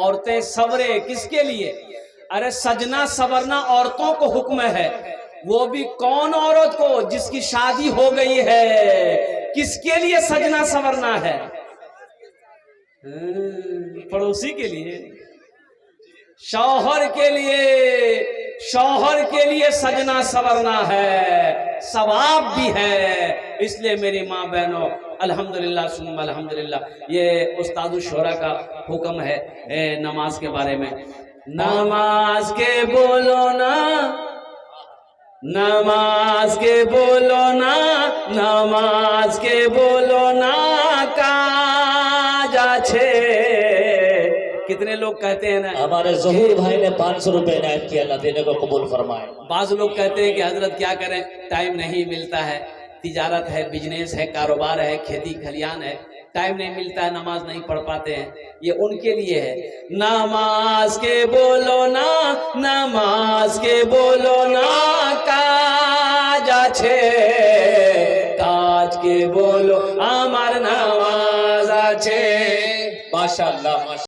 عورتیں صبرے کس کے لیے؟ ارے سجنا سورنا عورتوں کو حکم ہے، وہ بھی کون عورت کو؟ جس کی شادی ہو گئی ہے۔ کس کے لیے سجنا سورنا ہے؟ پڑوسی کے لیے، شوہر کے لیے، شوہر کے لیے سجنا سورنا ہے، ثواب بھی ہے۔ اس لیے میری ماں بہنوں الحمدللہ ثم الحمدللہ، یہ استاد الشورا کا حکم ہے نماز کے بارے میں۔ نماز کے بولو نا، نماز کے بولو نا، نماز کے بولو نا کاج اچھے۔ کتنے لوگ کہتے ہیں نا، ہمارے ظہور بھائی نے 500 روپے عنایت کیا، اللہ دینے کو قبول فرمائے۔ بعض لوگ کہتے ہیں کہ حضرت کیا کریں، ٹائم نہیں ملتا ہے، تجارت ہے، بزنس ہے، کاروبار ہے، کھیتی کھلیان ہے، ٹائم نہیں ملتا ہے، نماز نہیں پڑھ پاتے ہیں۔ یہ ان کے لیے ہے۔ نماز کے بولو نا، نماز کے بولو نا کاج اچھے، کاج کے بولو আমার নামাজ আছে। মাশাআল্লাহ।